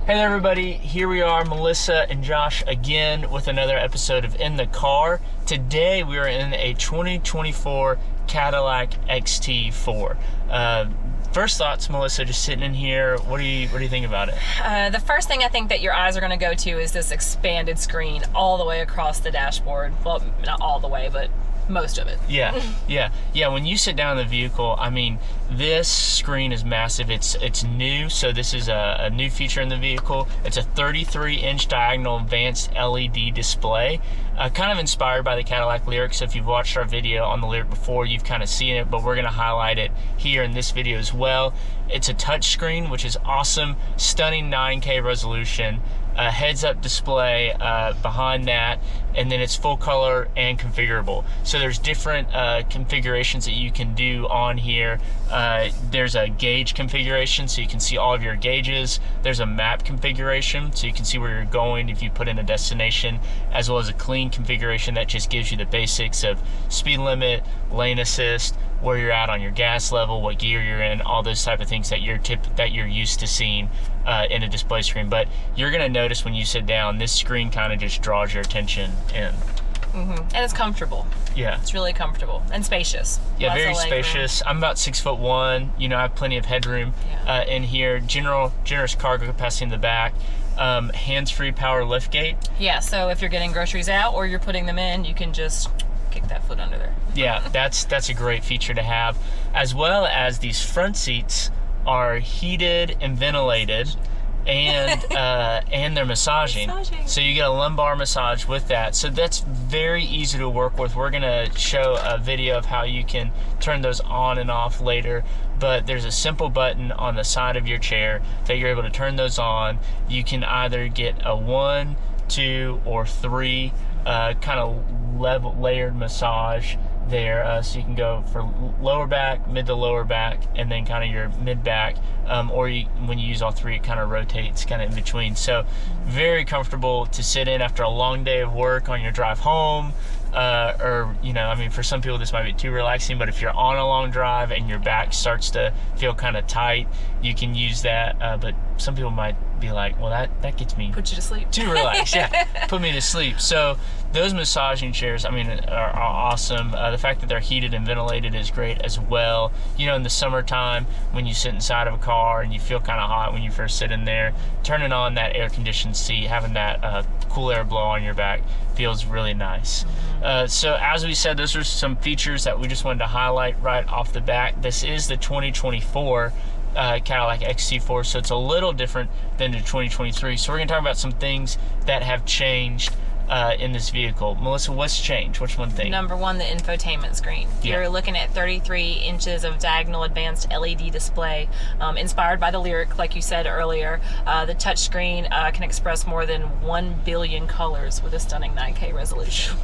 Hey there everybody, here we are, Melissa and Josh again with another episode of In the Car. Today we are in a 2024 Cadillac XT4. First thoughts, Melissa, just sitting in here, what do you think about it? The first thing I think that your eyes are going to go to is this expanded screen all the way across the dashboard. Well, not all the way, but most of it. Yeah. When you sit down in the vehicle, I mean, this screen is massive. It's new, so this is a new feature in the vehicle. It's a 33-inch diagonal advanced LED display, kind of inspired by the Cadillac Lyriq. So if you've watched our video on the Lyriq before, you've kind of seen it, but we're going to highlight it here in this video as well. It's a touch screen, which is awesome. Stunning 9K resolution. A heads-up display behind that, and then it's full color and configurable. So there's different configurations that you can do on here. There's a gauge configuration, so you can see all of your gauges. There's a map configuration, so you can see where you're going if you put in a destination, as well as a clean configuration that just gives you the basics of speed limit, lane assist, where you're at on your gas level, what gear you're in, all those type of things that you're used to seeing in a display screen. But you're gonna notice when you sit down, this screen kind of just draws your attention in. And it's comfortable. Yeah. It's really comfortable and spacious. Yeah, very spacious. I'm about 6'1". You know, I have plenty of headroom in here. Generous cargo capacity in the back. Hands-free power liftgate. Yeah, so if you're getting groceries out or you're putting them in, you can just kick that foot under there. Yeah, that's a great feature to have. As well as these front seats are heated and ventilated, and they're massaging. So you get a lumbar massage with that. So that's very easy to work with. We're gonna show a video of how you can turn those on and off later, but there's a simple button on the side of your chair that you're able to turn those on. You can either get a 1, 2, or 3 kind of layered massage there, so you can go for lower back, mid to lower back, and then kind of your mid back, or when you use all three, it kind of rotates kind of in between. So very comfortable to sit in after a long day of work on your drive home, or you know, I mean, for some people this might be too relaxing, but if you're on a long drive and your back starts to feel kind of tight, you can use that. But some people might be like, well, that gets me put you to sleep, too relaxed. Yeah, put me to sleep. So those massaging chairs, I mean, are awesome. The fact that they're heated and ventilated is great as well. You know, in the summertime when you sit inside of a car and you feel kind of hot when you first sit in there, turning on that air-conditioned seat, having that cool air blow on your back feels really nice. So as we said, those are some features that we just wanted to highlight right off the bat. This is the 2024 Cadillac XT4, so it's a little different than the 2023. So we're going to talk about some things that have changed in this vehicle. Melissa, what's changed? Which one thing? Number one, the infotainment screen. Yeah. You're looking at 33 inches of diagonal advanced LED display, inspired by the Lyriq, like you said earlier. The touch screen can express more than 1 billion colors with a stunning 9K resolution.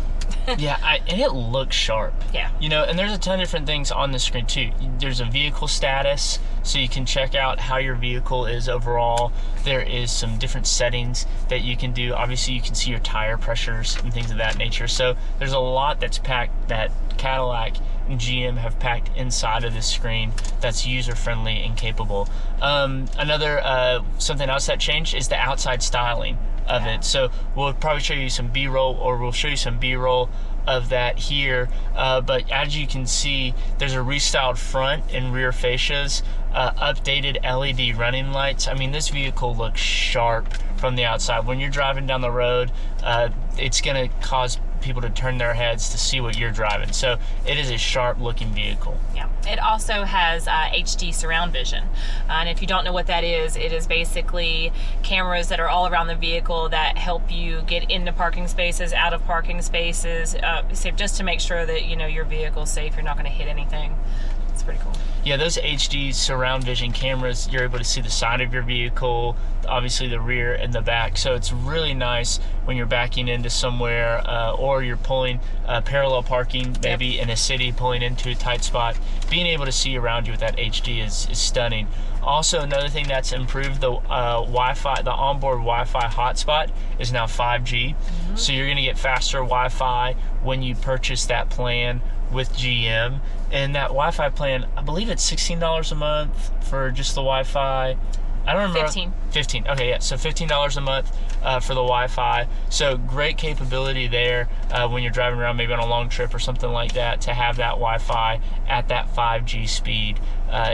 Yeah, and it looks sharp. Yeah. You know, and there's a ton of different things on the screen too. There's a vehicle status, so you can check out how your vehicle is overall. There is some different settings that you can do. Obviously, you can see your tire pressures and things of that nature. So there's a lot that's packed, that Cadillac and GM have packed inside of this screen that's user-friendly and capable. Another something else that changed is the outside styling of it. So we'll probably show you some B-roll, or we'll show you some B-roll of that here, but as you can see, there's a restyled front and rear fascias, updated LED running lights. I mean, this vehicle looks sharp from the outside. When you're driving down the road, it's gonna cause people to turn their heads to see what you're driving. So it is a sharp looking vehicle. Yeah. It also has HD surround vision, and if you don't know what that is, it is basically cameras that are all around the vehicle that help you get into parking spaces, out of parking spaces, just to make sure that you know your vehicle's safe, you're not going to hit anything. It's pretty cool. Yeah, those HD surround vision cameras, you're able to see the side of your vehicle, obviously the rear and the back. So it's really nice when you're backing into somewhere, or you're pulling parallel parking, maybe in a city, pulling into a tight spot. Being able to see around you with that HD is stunning. Also, another thing that's improved, the Wi-Fi, the onboard Wi-Fi hotspot is now 5G. So you're gonna get faster Wi-Fi when you purchase that plan with GM. And that Wi-Fi plan, I believe it's $16 a month for just the Wi-Fi. I don't remember. 15. 15. Okay, yeah. So $15 a month for the Wi-Fi. So great capability there when you're driving around, maybe on a long trip or something like that. To have that Wi-Fi at that 5G speed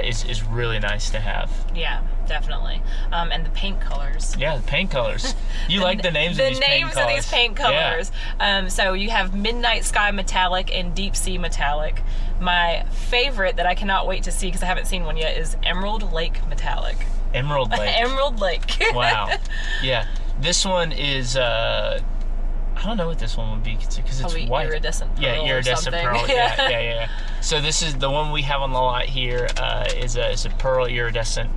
is really nice to have. Yeah, definitely. And the paint colors. Yeah, the paint colors. You like the names of these paint colors. The names of these paint colors. Yeah. So you have Midnight Sky Metallic and Deep Sea Metallic. My favorite that I cannot wait to see, because I haven't seen one yet, is Emerald Lake Metallic. Emerald Lake. Emerald Lake. Wow. Yeah. This one is, I don't know what this one would be, because it's white. Iridescent pearl. Yeah, iridescent pearl. Yeah. So this is the one we have on the lot here. Is a pearl iridescent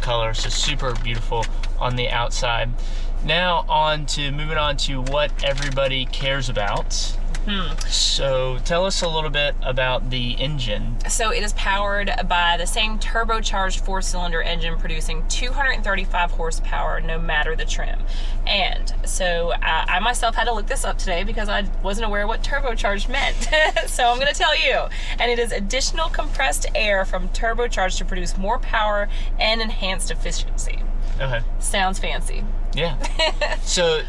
color. So super beautiful on the outside. Now moving on to what everybody cares about. So tell us a little bit about the engine. So it is powered by the same turbocharged 4-cylinder engine producing 235 horsepower no matter the trim. And so I myself had to look this up today because I wasn't aware what turbocharged meant. So I'm going to tell you. And it is additional compressed air from turbocharged to produce more power and enhanced efficiency. Okay. Sounds fancy. Yeah. So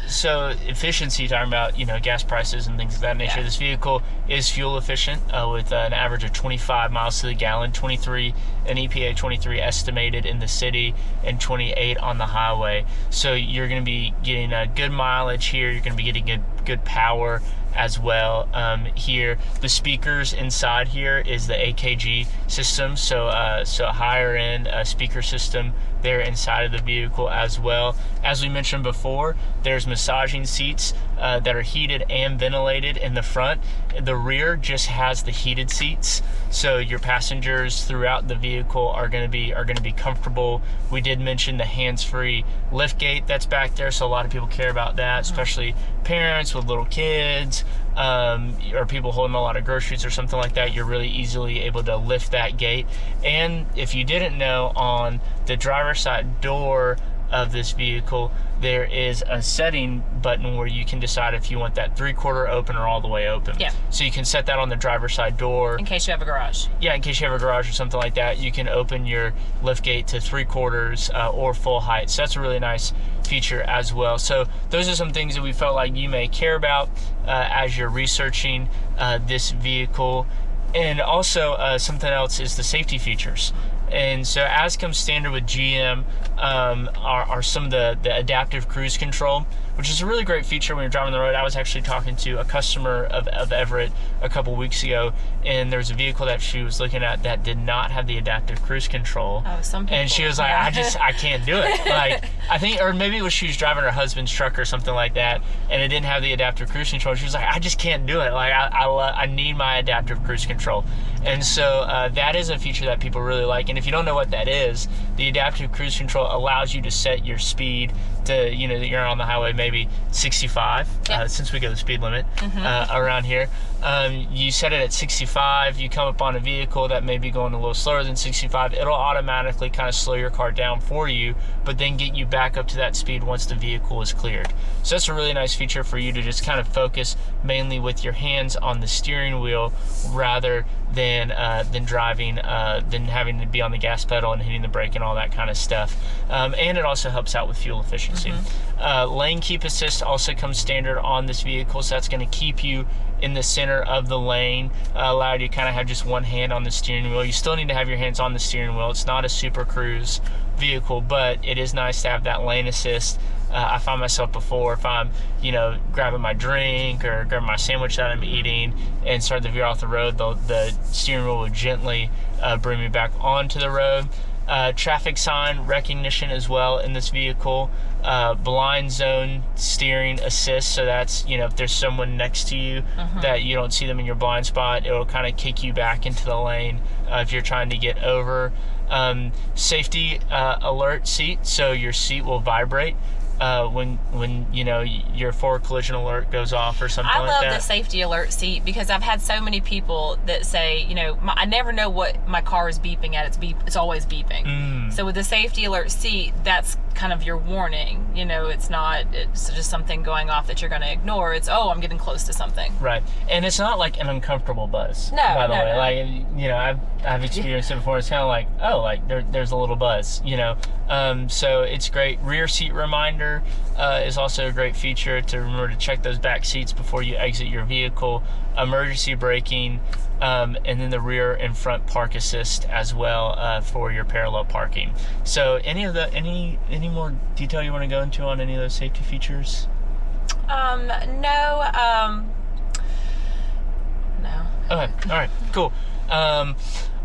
efficiency, talking about, gas prices and things of that nature. Yeah. This vehicle is fuel efficient with an average of 25 miles to the gallon, 23 an EPA 23 estimated in the city, and 28 on the highway. So you're going to be getting a good mileage here. You're going to be getting good power as well. Here, the speakers inside here is the AKG system, so a higher end speaker system there inside of the vehicle as well. As we mentioned before, there's massaging seats that are heated and ventilated in the front. The rear just has the heated seats, so your passengers throughout the vehicle are going to be comfortable. We did mention the hands-free liftgate that's back there, so a lot of people care about that, especially parents with little kids, or people holding a lot of groceries or something like that. You're really easily able to lift that gate. And if you didn't know, on the driver's side door of this vehicle, there is a setting button where you can decide if you want that 3/4 open or all the way open. Yeah. So you can set that on the driver's side door. In case you have a garage. Yeah, in case you have a garage or something like that, you can open your liftgate to 3/4 or full height. So that's a really nice feature as well. So those are some things that we felt like you may care about as you're researching this vehicle. And also something else is the safety features. And so, as comes standard with GM, are some of the adaptive cruise control, which is a really great feature when you're driving the road. I was actually talking to a customer of Everett a couple weeks ago, and there was a vehicle that she was looking at that did not have the adaptive cruise control. Oh, some people. And she was like, I can't do it. Like, I think, or maybe it was she was driving her husband's truck or something like that, and it didn't have the adaptive cruise control. She was like, I just can't do it. Like, I need my adaptive cruise control. And so that is a feature that people really like. And if you don't know what that is, the adaptive cruise control allows you to set your speed to, you're on the highway maybe 65, since we go the speed limit around here. You set it at 65, you come up on a vehicle that may be going a little slower than 65, it'll automatically kind of slow your car down for you, but then get you back up to that speed once the vehicle is cleared. So that's a really nice feature for you to just kind of focus mainly with your hands on the steering wheel rather than driving, than having to be on the gas pedal and hitting the brake and all that kind of stuff. And it also helps out with fuel efficiency. Lane keep assist also comes standard on this vehicle, so that's going to keep you in the center of the lane, allow you to kind of have just one hand on the steering wheel. You still need to have your hands on the steering wheel. It's not a super cruise vehicle, but it is nice to have that lane assist. I find myself before, if I'm, grabbing my drink or grabbing my sandwich that I'm eating and start to veer off the road, the steering wheel will gently bring me back onto the road. Traffic sign recognition as well in this vehicle. Blind zone steering assist, so that's, if there's someone next to you that you don't see them in your blind spot, it'll kind of kick you back into the lane if you're trying to get over. Safety alert seat, so your seat will vibrate when you know your forward collision alert goes off or something like that. I love the safety alert seat because I've had so many people that say, you know, I never know what my car is beeping at. It's always beeping. So with the safety alert seat, that's kind of your warning. You know, it's just something going off that you're going to ignore. It's, oh, I'm getting close to something. Right, and it's not like an uncomfortable buzz. No, by the way, no. like, you know, I've experienced it before. It's kind of like, oh, like there's a little buzz, you know. So it's great. Rear seat reminder is also a great feature to remember to check those back seats before you exit your vehicle. Emergency braking, and then the rear and front park assist as well for your parallel parking. So any more detail you want to go into on any of those safety features? No. Okay, all right, cool.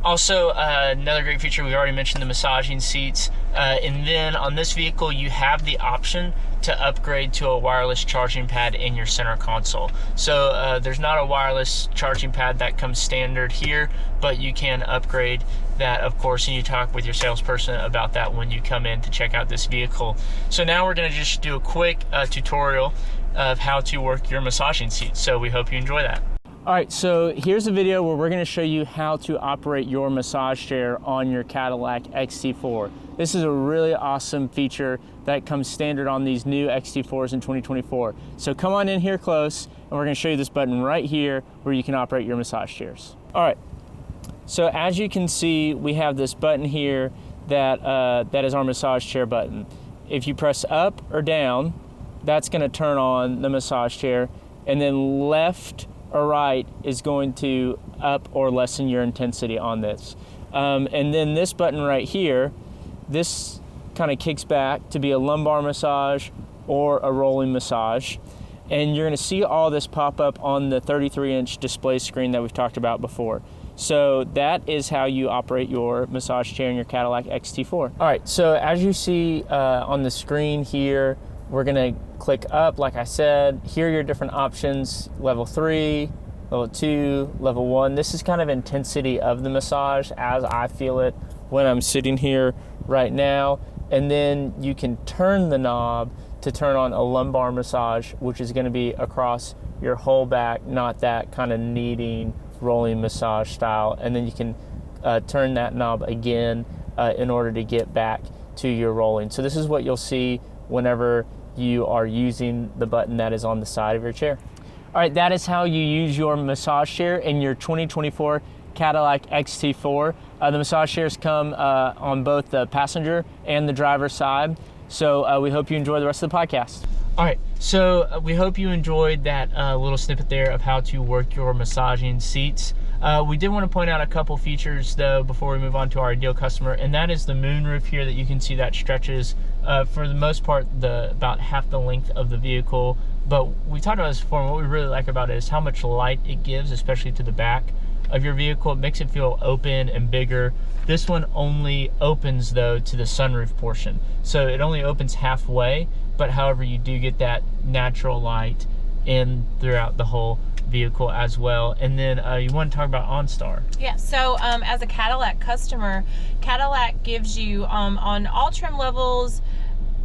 Also, another great feature, we already mentioned the massaging seats. And then on this vehicle, you have the option to upgrade to a wireless charging pad in your center console. So there's not a wireless charging pad that comes standard here, but you can upgrade that, of course, and you talk with your salesperson about that when you come in to check out this vehicle. So now we're gonna just do a quick tutorial of how to work your massaging seat. So we hope you enjoy that. All right, so here's a video where we're gonna show you how to operate your massage chair on your Cadillac XT4. This is a really awesome feature that comes standard on these new XT4s in 2024. So come on in here close, and we're gonna show you this button right here where you can operate your massage chairs. All right, so as you can see, we have this button here that is our massage chair button. If you press up or down, that's gonna turn on the massage chair, and then left or right is going to up or lessen your intensity on this. And then this button right here, this kind of kicks back to be a lumbar massage or a rolling massage. And you're gonna see all this pop up on the 33-inch display screen that we've talked about before. So that is how you operate your massage chair in your Cadillac XT4. All right, so as you see on the screen here, we're gonna click up, like I said. Here are your different options: level 3, level 2, level 1. This is kind of intensity of the massage as I feel it when I'm sitting here right now. And then you can turn the knob to turn on a lumbar massage, which is gonna be across your whole back, not that kind of kneading, rolling massage style. And then you can turn that knob again in order to get back to your rolling. So this is what you'll see whenever you are using the button that is on the side of your chair. All right, that is how you use your massage chair in your 2024 Cadillac XT4. The massage chairs come on both the passenger and the driver's side. So we hope you enjoy the rest of the podcast. All right, so we hope you enjoyed that little snippet there of how to work your massaging seats. We did want to point out a couple features though before we move on to our ideal customer, and that is the moonroof here that you can see that stretches for the most part about half the length of the vehicle. But we talked about this before, and what we really like about it is how much light it gives, especially to the back of your vehicle. It makes it feel open and bigger. This one only opens though to the sunroof portion, so it only opens halfway, but however you do get that natural light in throughout the whole vehicle as well. And then you want to talk about OnStar. Yeah, so as a Cadillac customer, Cadillac gives you on all trim levels,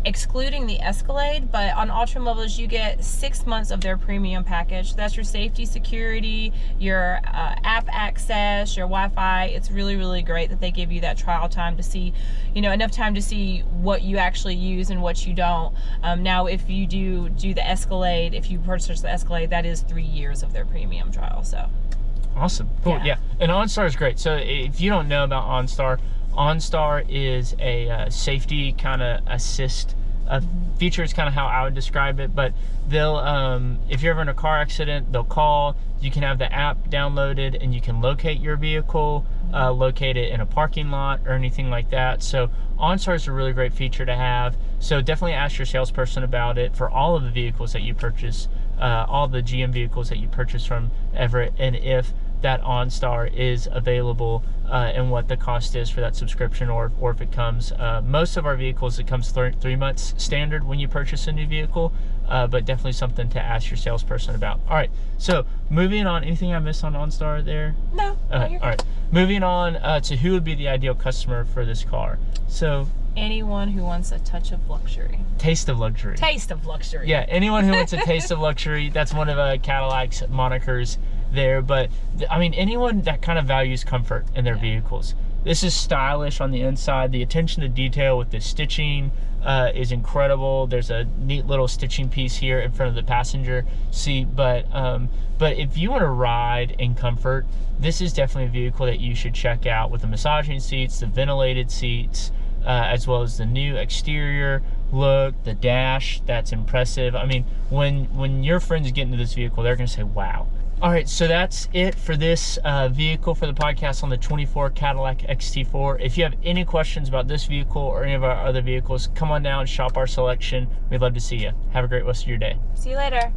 excluding the Escalade, but on all trim levels you get 6 months of their premium package. That's your safety, security, your app access, your Wi-Fi. It's really, really great that they give you that trial time to see, you know, enough time to see what you actually use and what you don't. Now if you do the Escalade, if you purchase the Escalade, that is 3 years of their premium trial. So awesome, cool. Yeah, and OnStar is great. So if you don't know about OnStar, OnStar is a safety kind of assist feature. Is kind of how I would describe it. But they'll, if you're ever in a car accident, they'll call. You can have the app downloaded, and you can locate your vehicle, locate it in a parking lot or anything like that. So OnStar is a really great feature to have. So definitely ask your salesperson about it for all of the vehicles that you purchase, all the GM vehicles that you purchase from Everett, and if that OnStar is available and what the cost is for that subscription, or if it comes. Most of our vehicles, it comes 3 months standard when you purchase a new vehicle, but definitely something to ask your salesperson about. All right, so moving on. Anything I missed on OnStar there? No. All right, moving on to who would be the ideal customer for this car. So anyone who wants a touch of luxury. Taste of luxury. Taste of luxury. Yeah, anyone who wants a taste of luxury. That's one of Cadillac's monikers there. But I mean, anyone that kind of values comfort in their vehicles. This is stylish on the inside. The attention to detail with the stitching is incredible. There's a neat little stitching piece here in front of the passenger seat. But if you want to ride in comfort, this is definitely a vehicle that you should check out with the massaging seats, the ventilated seats, as well as the new exterior look, the dash. That's impressive. I mean, when your friends get into this vehicle, they're going to say, wow. All right, so that's it for this vehicle for the podcast on the 24 Cadillac XT4. If you have any questions about this vehicle or any of our other vehicles, come on down, shop our selection. We'd love to see you. Have a great rest of your day. See you later.